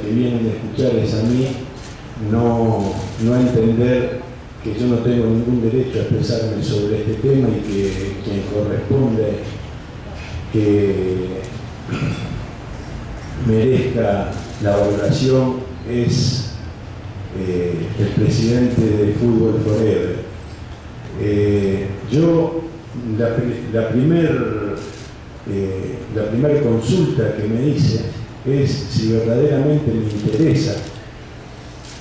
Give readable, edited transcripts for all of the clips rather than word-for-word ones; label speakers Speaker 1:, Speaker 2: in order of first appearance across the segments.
Speaker 1: que vienen a escuchar es a mí no entender que yo no tengo ningún derecho a expresarme sobre este tema y que quien corresponde que merezca la valoración es el presidente de Fútbol Forever. Yo, la primera consulta que me hice es si verdaderamente me interesa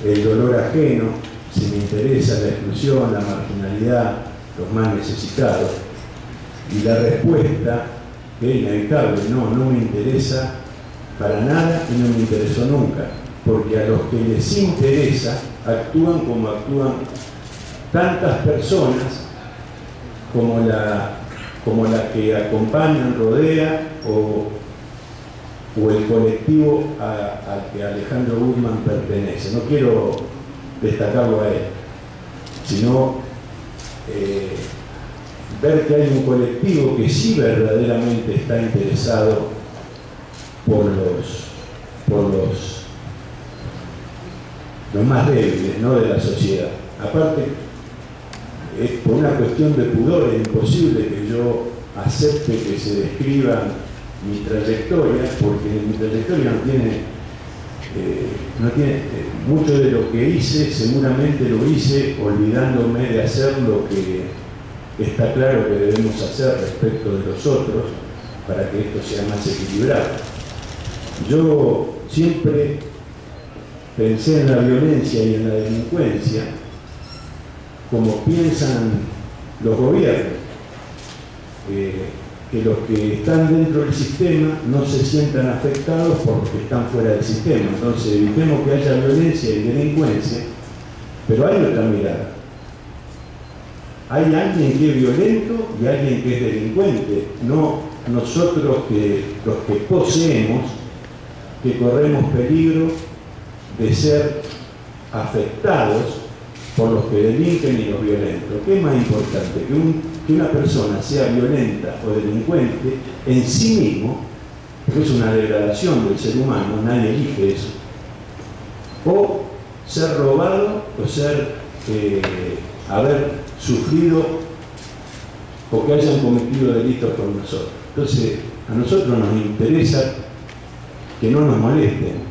Speaker 1: el dolor ajeno, si me interesa la exclusión, la marginalidad, los más necesitados. Y la respuesta es inevitable: no me interesa para nada y no me interesó nunca, porque a los que les interesa actúan como actúan tantas personas como la que acompañan, rodea o el colectivo al que Alejandro Guzmán pertenece. No quiero destacarlo a él, sino ver que hay un colectivo que sí verdaderamente está interesado por los más débiles, ¿no?, de la sociedad. Aparte, por una cuestión de pudor es imposible que yo acepte que se describa mi trayectoria, porque mi trayectoria no tiene mucho de lo que hice, seguramente lo hice olvidándome de hacer lo que está claro que debemos hacer respecto de los otros para que esto sea más equilibrado. Yo siempre pensé en la violencia y en la delincuencia como piensan los gobiernos, que los que están dentro del sistema no se sientan afectados por los que están fuera del sistema. Entonces evitemos que haya violencia y delincuencia, pero hay otra mirada. Hay alguien que es violento y alguien que es delincuente, no nosotros los que poseemos, que corremos peligro de ser afectados por los que delinquen y los violentos. ¿Qué es más importante? Que una persona sea violenta o delincuente en sí mismo, porque es una degradación del ser humano, nadie elige eso, o ser robado o haber sufrido o que hayan cometido delitos por nosotros. Entonces, a nosotros nos interesa que no nos molesten,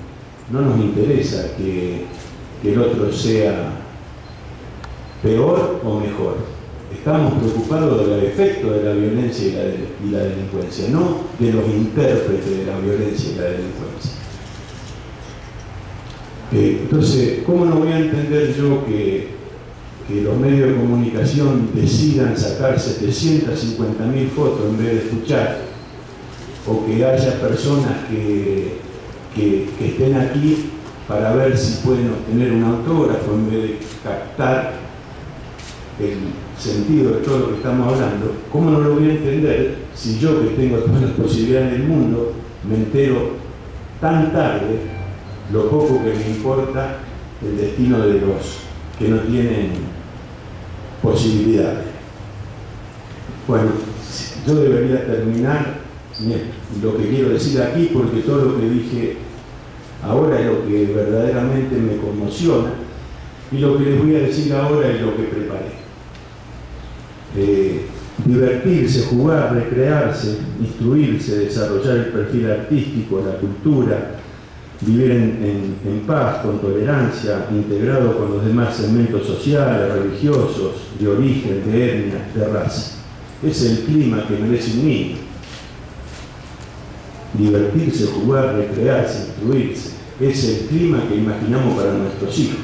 Speaker 1: no nos interesa que el otro sea peor o mejor. Estamos preocupados del efecto de la violencia y la delincuencia, no de los intérpretes de la violencia y la delincuencia. Entonces, ¿cómo no voy a entender yo que los medios de comunicación decidan sacar 750.000 fotos en vez de escuchar, o que haya personas que estén aquí para ver si pueden obtener un autógrafo en vez de captar el sentido de todo lo que estamos hablando? ¿Cómo no lo voy a entender si yo, que tengo todas las posibilidades del mundo, me entero tan tarde lo poco que me importa el destino de los que no tienen posibilidades? Bueno, yo debería terminar lo que quiero decir aquí, porque todo lo que dije ahora es lo que verdaderamente me conmociona, y lo que les voy a decir ahora es lo que preparé. Divertirse, jugar, recrearse, instruirse, desarrollar el perfil artístico, la cultura, vivir en paz, con tolerancia, integrado con los demás segmentos sociales, religiosos, de origen, de etnia, de raza. Es el clima que merece un niño. Divertirse, jugar, recrearse, instruirse. Es el clima que imaginamos para nuestros hijos.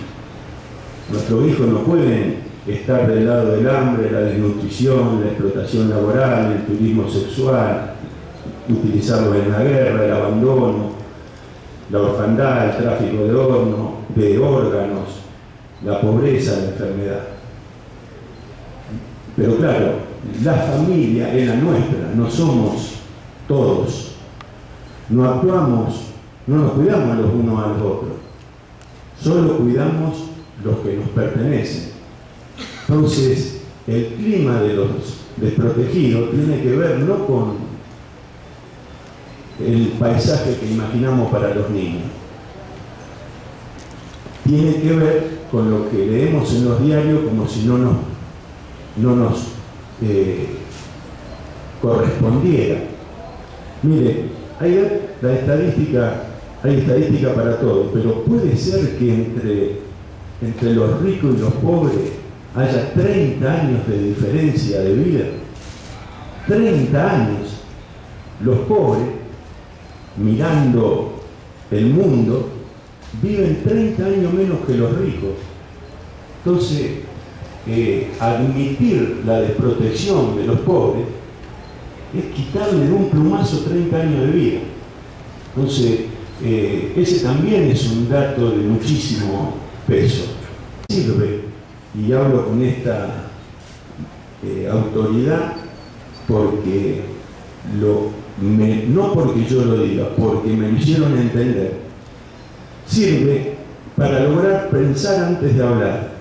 Speaker 1: Nuestros hijos no pueden estar del lado del hambre, la desnutrición, la explotación laboral, el turismo sexual, utilizarlo en la guerra, el abandono, la orfandad, el tráfico de órganos, la pobreza, la enfermedad. Pero claro, la familia es la nuestra, no somos todos. No actuamos, no nos cuidamos los unos a los otros, solo cuidamos los que nos pertenecen. Entonces, el clima de los desprotegidos tiene que ver no con el paisaje que imaginamos para los niños, tiene que ver con lo que leemos en los diarios como si no nos correspondiera. Mire, hay estadística para todo, pero puede ser que entre los ricos y los pobres haya 30 años de diferencia de vida. 30 años. Los pobres, mirando el mundo, viven 30 años menos que los ricos. Entonces, admitir la desprotección de los pobres es quitarle de un plumazo 30 años de vida. Entonces, ese también es un dato de muchísimo peso. Sirve, y hablo con esta autoridad, porque no porque yo lo diga, porque me lo hicieron entender, sirve para lograr pensar antes de hablar,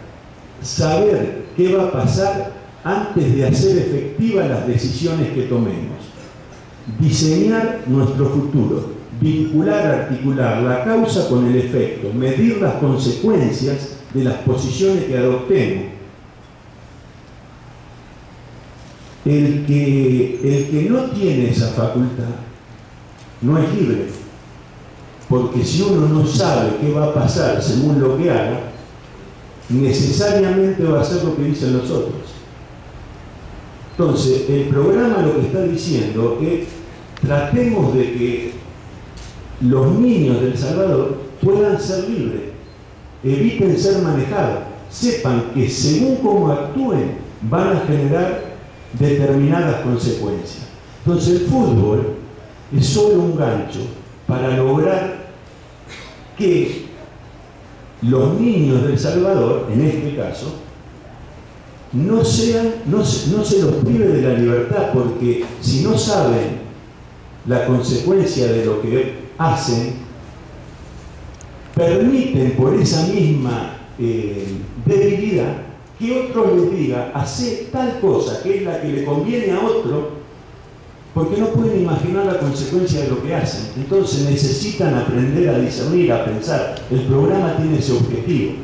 Speaker 1: saber qué va a pasar antes de hacer efectivas las decisiones que tomemos, diseñar nuestro futuro, vincular, articular la causa con el efecto, medir las consecuencias de las posiciones que adoptemos. El que no tiene esa facultad no es libre, porque si uno no sabe qué va a pasar según lo que haga, necesariamente va a hacer lo que dicen los otros. Entonces, el programa lo que está diciendo es: tratemos de que los niños de El Salvador puedan ser libres, eviten ser manejados, sepan que según cómo actúen van a generar determinadas consecuencias. Entonces el fútbol es solo un gancho para lograr que los niños de El Salvador, en este caso, no se los prive de la libertad, porque si no saben la consecuencia de lo que hacen, permiten por esa misma debilidad que otro les diga: hace tal cosa que es la que le conviene a otro, porque no pueden imaginar la consecuencia de lo que hacen. Entonces necesitan aprender a discernir, a pensar. El programa tiene ese objetivo.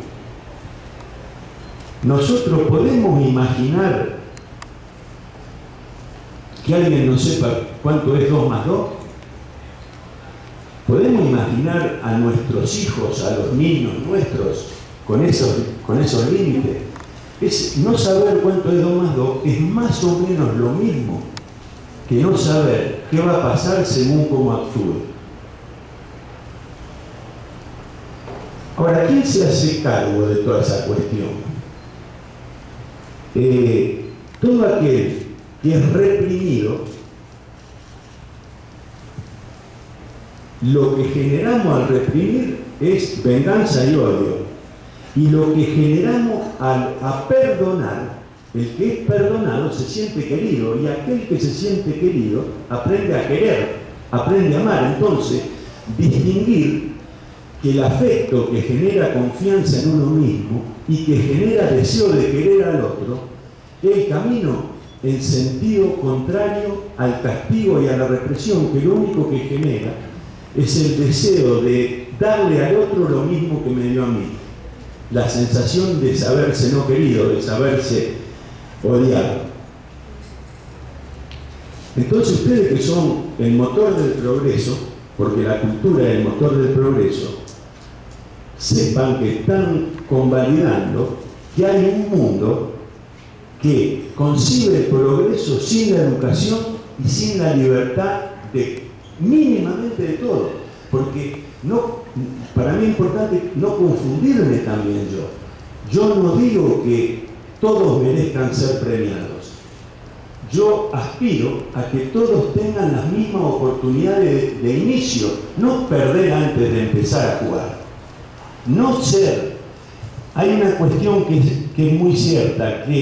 Speaker 1: Nosotros podemos imaginar que alguien no sepa cuánto es 2 más 2. Podemos imaginar a nuestros hijos, a los niños nuestros, con esos límites. No saber cuánto es 2 más 2 es más o menos lo mismo que no saber qué va a pasar según cómo actúe. Ahora, ¿quién se hace cargo de toda esa cuestión? Todo aquel que es reprimido, lo que generamos al reprimir es venganza y odio. Y lo que generamos a perdonar, el que es perdonado se siente querido, y aquel que se siente querido aprende a querer, aprende a amar. Entonces, distinguir que el afecto que genera confianza en uno mismo y que genera deseo de querer al otro es el camino en sentido contrario al castigo y a la represión, que lo único que genera es el deseo de darle al otro lo mismo que me dio a mí. La sensación de saberse no querido, de saberse odiado. Entonces, ustedes que son el motor del progreso, porque la cultura es el motor del progreso, sepan que están convalidando que hay un mundo que concibe el progreso sin la educación y sin la libertad mínimamente de todo. Porque para mí es importante no confundirme también yo. Yo no digo que todos merezcan ser premiados. Yo aspiro a que todos tengan las mismas oportunidades de inicio, no perder antes de empezar a jugar. No ser. Hay una cuestión que es muy cierta, que